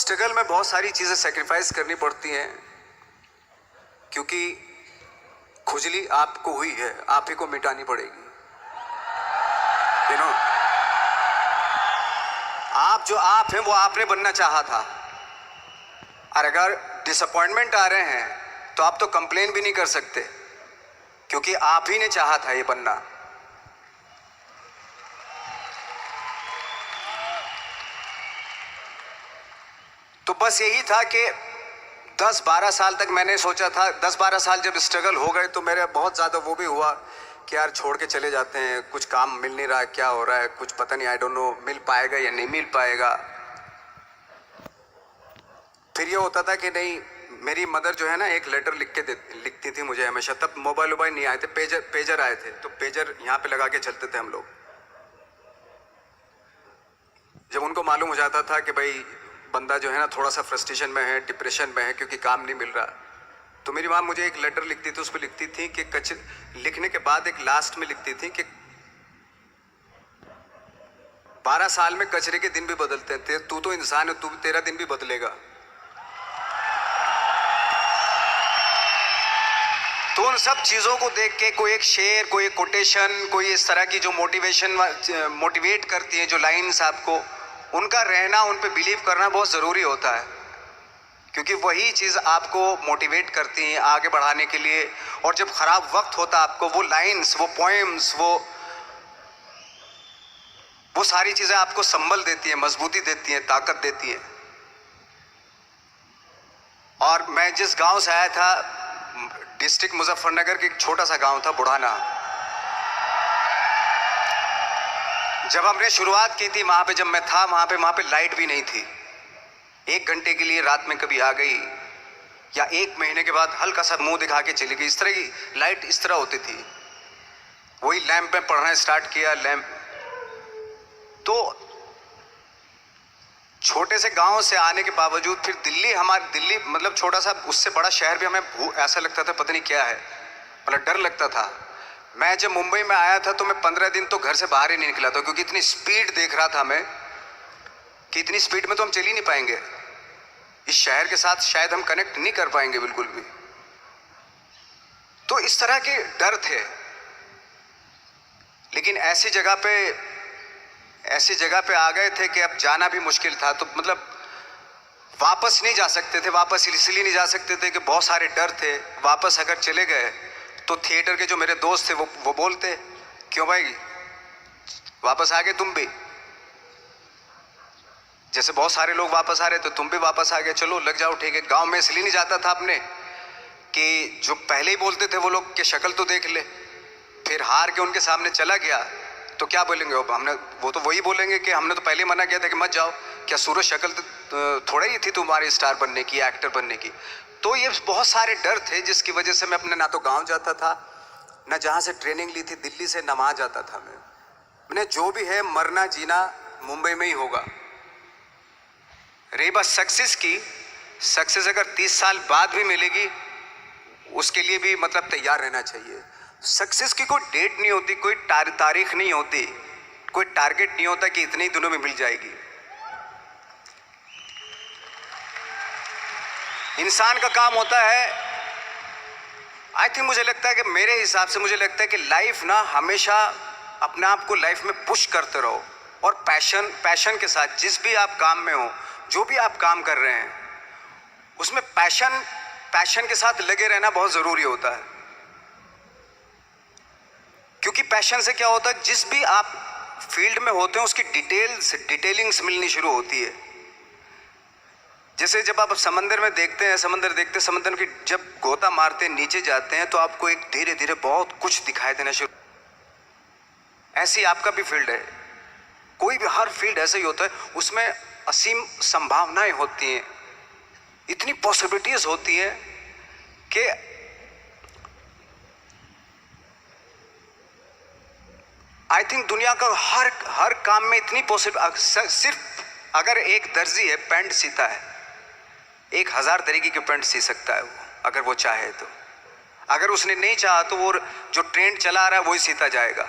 Struggle में बहुत सारी चीज़ें सेक्रीफाइस करनी पड़ती हैं, क्योंकि खुजली आपको हुई है, आप ही को मिटानी पड़ेगी। यू नो, आप जो आप हैं वो आपने बनना चाहा था, और अगर डिसअपॉइंटमेंट आ रहे हैं तो आप तो कंप्लेन भी नहीं कर सकते, क्योंकि आप ही ने चाहा था ये बनना। तो बस यही था कि 10-12 साल तक मैंने सोचा था, 10-12 साल जब स्ट्रगल हो गए तो मेरे बहुत ज़्यादा वो भी हुआ कि यार छोड़ के चले जाते हैं, कुछ काम मिल नहीं रहा है, क्या हो रहा है कुछ पता नहीं, आई डोंट नो मिल पाएगा या नहीं मिल पाएगा। फिर ये होता था कि नहीं, मेरी मदर जो है ना एक लेटर लिखती थी मुझे हमेशा। तब मोबाइल नहीं आए थे, पेजर आए थे, तो पेजर यहाँ पे लगा के चलते थे हम लोग। जब उनको मालूम हो जाता था कि भाई बंदा जो है ना थोड़ा सा फ्रस्ट्रेशन में है, डिप्रेशन में है, क्योंकि काम नहीं मिल रहा, तो मेरी माँ मुझे एक लेटर लिखती थी। उस पर लिखती थी कि लिखने के बाद एक लास्ट में लिखती थी कि 12 साल में कचरे के दिन भी बदलते थे, तू तो इंसान है, तू तेरा दिन भी बदलेगा। तो उन सब चीज़ों को देख के कोई एक शेर, कोई एक कोटेशन, कोई इस तरह की जो मोटिवेट करती है, जो लाइन्स आपको, उनका रहना, उन पे बिलीव करना बहुत ज़रूरी होता है, क्योंकि वही चीज़ आपको मोटिवेट करती हैं आगे बढ़ाने के लिए। और जब ख़राब वक्त होता आपको, वो लाइन्स, वो पोएम्स, वो सारी चीज़ें आपको संबल देती हैं, मजबूती देती हैं, ताकत देती हैं। और मैं जिस गांव से आया था, डिस्ट्रिक्ट मुजफ्फरनगर के एक छोटा सा गांव था बुढ़ाना। जब हमने शुरुआत की थी वहाँ पे, जब मैं था वहाँ पे लाइट भी नहीं थी। 1 घंटे के लिए रात में कभी आ गई, या 1 महीने के बाद हल्का सा मुंह दिखा के चली गई। इस तरह की लाइट इस तरह होती थी। वही लैंप में पढ़ना स्टार्ट किया, लैंप। तो छोटे से गांव से आने के बावजूद फिर दिल्ली मतलब छोटा सा, उससे बड़ा शहर भी हमें ऐसा लगता था पता नहीं क्या है, मतलब डर लगता था। मैं जब मुंबई में आया था तो मैं 15 दिन तो घर से बाहर ही नहीं निकला था, क्योंकि इतनी स्पीड देख रहा था मैं कि इतनी स्पीड में तो हम चल ही नहीं पाएंगे, इस शहर के साथ शायद हम कनेक्ट नहीं कर पाएंगे बिल्कुल भी। तो इस तरह के डर थे। लेकिन ऐसी जगह पे आ गए थे कि अब जाना भी मुश्किल था। तो मतलब वापस नहीं जा सकते थे। वापस इसलिए नहीं जा सकते थे कि बहुत सारे डर थे। वापस अगर चले गए तो थिएटर के जो मेरे दोस्त थे वो बोलते, क्यों भाई वापस आ गए तुम भी, जैसे बहुत सारे लोग वापस आ रहे तो तुम भी वापस आ गए, चलो लग जाओ, ठीक है। गांव में इसलिए नहीं जाता था अपने कि जो पहले ही बोलते थे वो लोग कि शक्ल तो देख ले, फिर हार के उनके सामने चला गया तो क्या बोलेंगे वो तो वही बोलेंगे कि हमने तो पहले मना किया था कि मत जाओ, क्या सूरज शक्ल तो थोड़ा ही थी तुम्हारी स्टार बनने की, एक्टर बनने की। तो ये बहुत सारे डर थे जिसकी वजह से मैं अपने ना तो गांव जाता था, ना जहाँ से ट्रेनिंग ली थी दिल्ली से, ना वहाँ जाता था। मैंने जो भी है मरना जीना मुंबई में ही होगा। रही बात सक्सेस की, सक्सेस अगर 30 साल बाद भी मिलेगी उसके लिए भी मतलब तैयार रहना चाहिए। सक्सेस की कोई डेट नहीं होती, कोई तारीख नहीं होती, कोई टारगेट नहीं होता कि इतने ही दिनों में मिल जाएगी। इंसान का काम होता है, आई थिंक मुझे लगता है कि मेरे हिसाब से मुझे लगता है कि लाइफ ना हमेशा अपने आप को लाइफ में पुश करते रहो, और पैशन के साथ जिस भी आप काम में हो, जो भी आप काम कर रहे हैं उसमें पैशन के साथ लगे रहना बहुत ज़रूरी होता है। क्योंकि पैशन से क्या होता है, जिस भी आप फील्ड में होते हैं उसकी डिटेलिंग्स मिलनी शुरू होती है। जैसे जब आप समंदर में देखते हैं, समंदर की जब गोता मारते हैं, नीचे जाते हैं तो आपको एक धीरे धीरे बहुत कुछ दिखाई देना शुरू। ऐसी आपका भी फील्ड है, कोई भी हर फील्ड ऐसा ही होता है, उसमें असीम संभावनाएं होती हैं, इतनी पॉसिबिलिटीज होती हैं कि आई थिंक दुनिया का हर काम में इतनी सिर्फ अगर एक दर्जी है पैंट सीता है, 1000 तरीके के पैंट सी सकता है वो, अगर वो चाहे तो। अगर उसने नहीं चाहा तो वो जो ट्रेंड चला रहा है वही सीता जाएगा।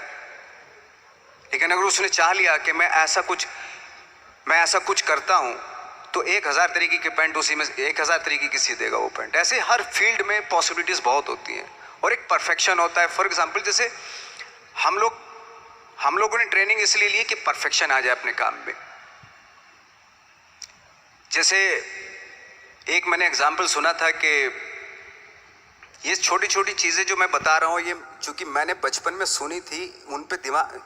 लेकिन अगर उसने चाह लिया कि मैं ऐसा कुछ करता हूँ, तो 1000 तरीके के पैंट उसी में 1000 तरीके की सी देगा वो पैंट। ऐसे हर फील्ड में पॉसिबिलिटीज़ बहुत होती हैं और एक परफेक्शन होता है। फॉर एग्जांपल जैसे हम लोगों ने ट्रेनिंग इसलिए ली कि परफेक्शन आ जाए अपने काम में। जैसे एक मैंने एग्जांपल सुना था कि ये छोटी छोटी चीज़ें जो मैं बता रहा हूँ, ये चूँकि मैंने बचपन में सुनी थी, उन पे दिमाग,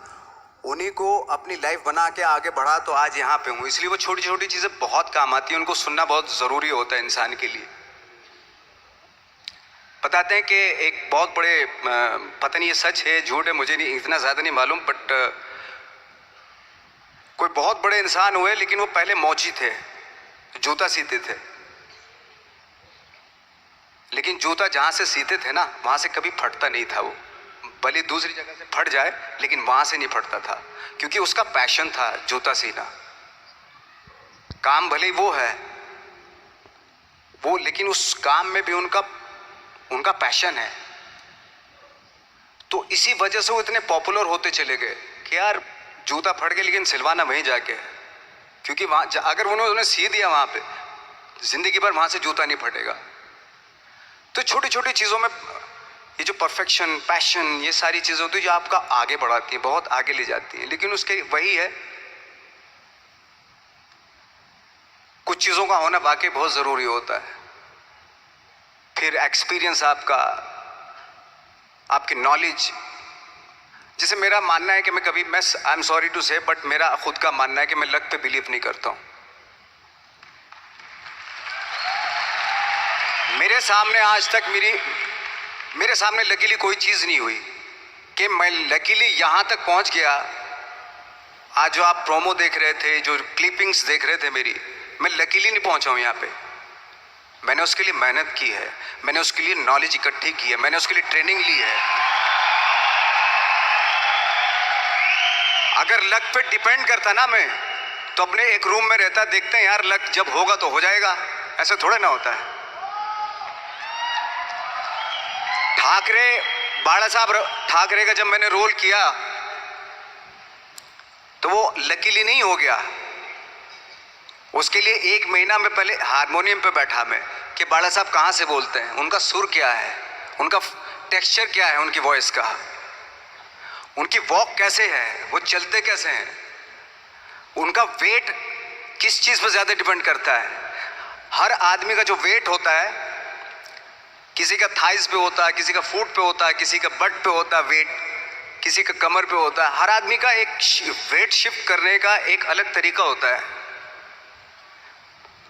उन्हीं को अपनी लाइफ बना के आगे बढ़ा तो आज यहाँ पे हूँ। इसलिए वो छोटी छोटी चीज़ें बहुत काम आती हैं, उनको सुनना बहुत ज़रूरी होता है इंसान के लिए। बताते हैं कि एक बहुत बड़े, पता नहीं ये सच है झूठ है, मुझे नहीं इतना ज़्यादा नहीं मालूम, बट कोई बहुत बड़े इंसान हुए लेकिन वो पहले मौची थे, जूता सीते थे। लेकिन जूता जहाँ से सीते थे ना वहाँ से कभी फटता नहीं था। वो भले दूसरी जगह से फट जाए लेकिन वहाँ से नहीं फटता था, क्योंकि उसका पैशन था जूता सीना। काम भले ही वो है वो, लेकिन उस काम में भी उनका पैशन है। तो इसी वजह से वो इतने पॉपुलर होते चले गए कि यार जूता फट गया लेकिन सिलवाना वहीं जाके है, क्योंकि वहाँ अगर उन्होंने सी दिया वहाँ पे जिंदगी भर वहाँ से जूता नहीं फटेगा। तो छोटी छोटी चीज़ों में ये जो परफेक्शन, पैशन, ये सारी चीज़ें होती है जो आपका आगे बढ़ाती हैं, बहुत आगे ले जाती हैं। लेकिन उसके वही है, कुछ चीज़ों का होना वाकई बहुत ज़रूरी होता है। फिर एक्सपीरियंस आपकी नॉलेज। जैसे मेरा मानना है कि मैं आई एम सॉरी टू से, बट मेरा खुद का मानना है कि मैं लक पे बिलीव नहीं करता हूँ। मेरे सामने आज तक मेरे सामने लकीली कोई चीज़ नहीं हुई कि मैं लकीली यहाँ तक पहुँच गया। आज जो आप प्रोमो देख रहे थे, जो क्लिपिंग्स देख रहे थे मेरी, मैं लकीली नहीं पहुँचा हूँ यहाँ पे। मैंने उसके लिए मेहनत की है, मैंने उसके लिए नॉलेज इकट्ठी की है, मैंने उसके लिए ट्रेनिंग ली है। अगर लक पे डिपेंड करता ना मैं, तो अपने एक रूम में रहता, देखते हैं यार लक जब होगा तो हो जाएगा, ऐसा थोड़ा ना होता है। बाला साहब ठाकरे का जब मैंने रोल किया तो वो लकीली नहीं हो गया। उसके लिए 1 महीना में पहले हारमोनियम पे बैठा मैं कि बाला साहब कहाँ से बोलते हैं, उनका सुर क्या है, उनका टेक्सचर क्या है, उनकी वॉइस का, उनकी वॉक कैसे है, वो चलते कैसे हैं, उनका वेट किस चीज़ पर ज़्यादा डिपेंड करता है। हर आदमी का जो वेट होता है, किसी का थाइस पे होता है, किसी का फुट पे होता है, किसी का बट पे होता है वेट, किसी का कमर पे होता है। हर आदमी का एक वेट शिफ्ट करने का एक अलग तरीका होता है।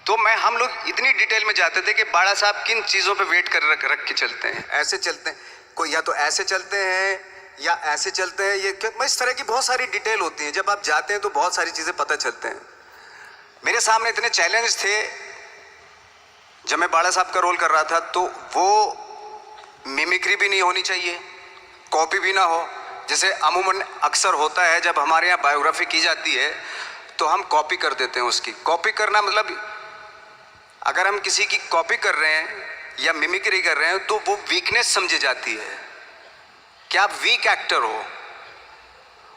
तो हम लोग इतनी डिटेल में जाते थे कि बाड़ा साहब किन चीज़ों पे वेट कर रख के चलते हैं, ऐसे चलते हैं, कोई या तो ऐसे चलते हैं या ऐसे चलते हैं, ये इस तरह की बहुत सारी डिटेल होती है। जब आप जाते हैं तो बहुत सारी चीज़ें पता चलते हैं। मेरे सामने इतने चैलेंज थे जब मैं बाड़ा साहब का रोल कर रहा था, तो वो मिमिक्री भी नहीं होनी चाहिए, कॉपी भी ना हो। जैसे अमूमन अक्सर होता है जब हमारे यहाँ बायोग्राफी की जाती है तो हम कॉपी कर देते हैं। उसकी कॉपी करना मतलब अगर हम किसी की कॉपी कर रहे हैं या मिमिक्री कर रहे हैं तो वो वीकनेस समझी जाती है कि आप वीक एक्टर हो।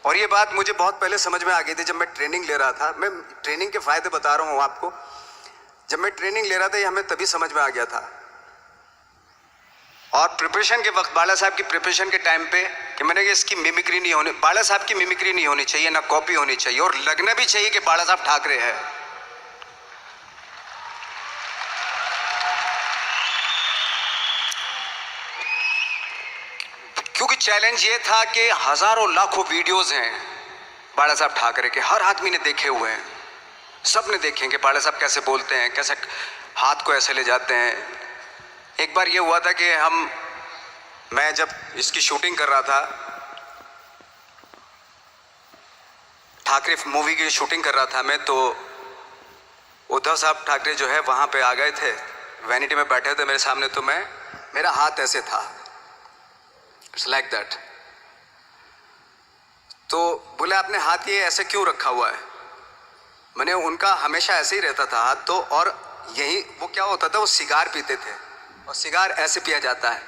और ये बात मुझे बहुत पहले समझ में आ गई थी जब मैं ट्रेनिंग ले रहा था। मैं ट्रेनिंग के फायदे बता रहा हूँ आपको। जब मैं ट्रेनिंग ले रहा था ये हमें तभी समझ में आ गया था। और प्रिपरेशन के वक्त, बाला साहब की प्रिपरेशन के टाइम पे, कि मैंने कि इसकी मिमिक्री नहीं होनी, बाला साहब की मिमिक्री नहीं होनी चाहिए, ना कॉपी होनी चाहिए, और लगना भी चाहिए कि बाला साहब ठाकरे है। क्योंकि चैलेंज ये था कि हजारों लाखों वीडियोस हैं बाला साहब ठाकरे के, हर आदमी ने देखे हुए हैं, सब ने देखे कि बाला साहब कैसे बोलते हैं, कैसे हाथ को ऐसे ले जाते हैं। एक बार ये हुआ था कि मैं जब इसकी शूटिंग कर रहा था, ठाकरे मूवी की शूटिंग कर रहा था मैं, तो उद्धव साहब ठाकरे जो है वहाँ पे आ गए थे, वैनिटी में बैठे थे मेरे सामने। तो मेरा हाथ ऐसे था, इट्स लाइक दैट। तो बोले आपने हाथ ये ऐसे क्यों रखा हुआ है? मैंने उनका हमेशा ऐसे ही रहता था हाथ। तो और यही वो क्या होता था, वो सिगार पीते थे और सिगार ऐसे पिया जाता है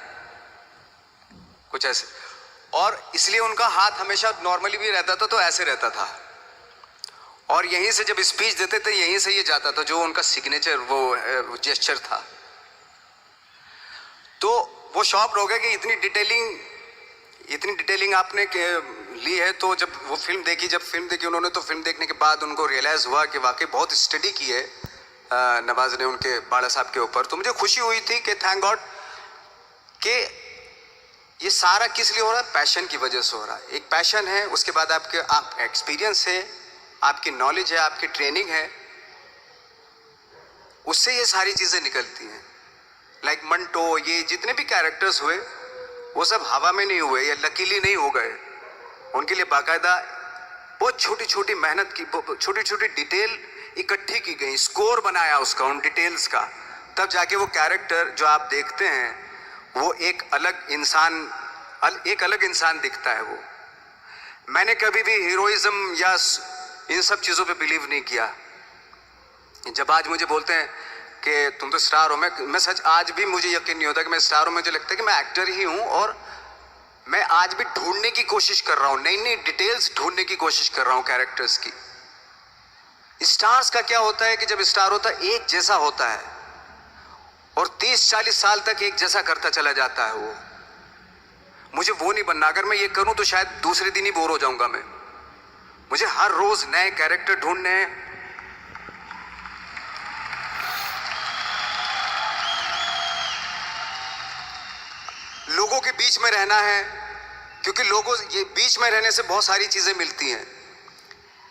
कुछ ऐसे, और इसलिए उनका हाथ हमेशा नॉर्मली भी रहता था तो ऐसे रहता था। और यहीं से जब स्पीच देते थे यहीं से ये जाता था, जो उनका सिग्नेचर वो जेस्चर था। तो वो शॉक्ड हो गए कि इतनी डिटेलिंग आपने ली है। तो जब वो फिल्म देखी उन्होंने, तो फिल्म देखने के बाद उनको रियलाइज़ हुआ कि वाकई बहुत स्टडी की है नवाज ने उनके बाड़ा साहब के ऊपर। तो मुझे खुशी हुई थी कि थैंक गॉड कि ये सारा किस लिए हो रहा है, पैशन की वजह से हो रहा है। एक पैशन है, उसके बाद आप एक्सपीरियंस है, आपकी नॉलेज है, आपकी ट्रेनिंग है, उससे ये सारी चीज़ें निकलती हैं। लाइक मंटो, ये जितने भी कैरेक्टर्स हुए वो सब हवा में नहीं हुए या लकीली नहीं हो गए। उनके लिए बाकायदा बहुत छोटी छोटी मेहनत की, छोटी छोटी डिटेल इकट्ठी की गई, स्कोर बनाया उसका, उन डिटेल्स का, तब जाके वो कैरेक्टर जो आप देखते हैं वो एक अलग इंसान दिखता है। वो मैंने कभी भी हीरोइज्म या इन सब चीज़ों पे बिलीव नहीं किया। जब आज मुझे बोलते हैं कि तुम तो स्टार हो, मैं सच आज भी मुझे यकीन नहीं होता कि मैं स्टार हूँ। मुझे लगता है कि मैं एक्टर ही हूँ और मैं आज भी ढूंढने की कोशिश कर रहा हूँ, नई नई डिटेल्स ढूंढने की कोशिश कर रहा हूँ कैरेक्टर्स की। स्टार्स का क्या होता है कि जब स्टार होता है एक जैसा होता है और 30-40 साल तक एक जैसा करता चला जाता है। वो मुझे वो नहीं बनना। अगर मैं ये करूं तो शायद दूसरे दिन ही बोर हो जाऊंगा मैं। मुझे हर रोज नए कैरेक्टर ढूंढने हैं। लोगों के बीच में रहना है, क्योंकि लोगों ये बीच में रहने से बहुत सारी चीजें मिलती हैं।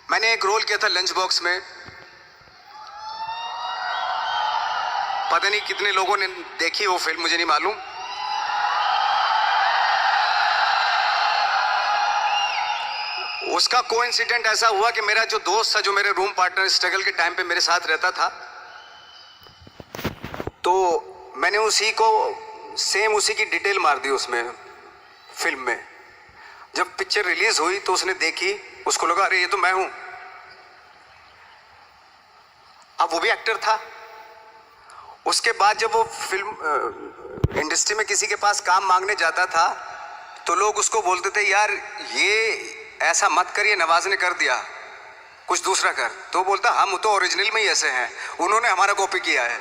मैंने एक रोल किया था लंच बॉक्स में, पता नहीं कितने लोगों ने देखी वो फिल्म, मुझे नहीं मालूम। उसका कोइंसिडेंट ऐसा हुआ कि मेरा जो दोस्त था, जो मेरे रूम पार्टनर स्ट्रगल के टाइम पे मेरे साथ रहता था, तो मैंने उसी की डिटेल मार दी उसमें फिल्म में। जब पिक्चर रिलीज हुई तो उसने देखी, उसको लगा अरे ये तो मैं हूं। अब वो भी एक्टर था। उसके बाद जब वो फिल्म इंडस्ट्री में किसी के पास काम मांगने जाता था तो लोग उसको बोलते थे यार ये ऐसा मत करिए, नवाज ने कर दिया, कुछ दूसरा कर। तो बोलता हम तो ओरिजिनल में ही ऐसे हैं, उन्होंने हमारा कॉपी किया है।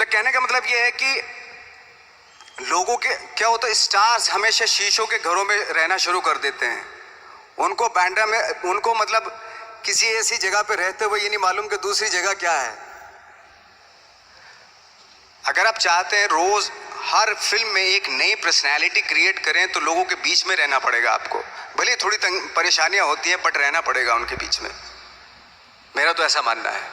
कहने का मतलब ये है कि लोगों के क्या होता है, स्टार्स हमेशा शीशों के घरों में रहना शुरू कर देते हैं। उनको बांद्रा में, उनको मतलब किसी ऐसी जगह पे रहते हुए ये नहीं मालूम कि दूसरी जगह क्या है। अगर आप चाहते हैं रोज हर फिल्म में एक नई पर्सनैलिटी क्रिएट करें तो लोगों के बीच में रहना पड़ेगा आपको। भले थोड़ी परेशानियां होती हैं बट रहना पड़ेगा उनके बीच में। मेरा तो ऐसा मानना है।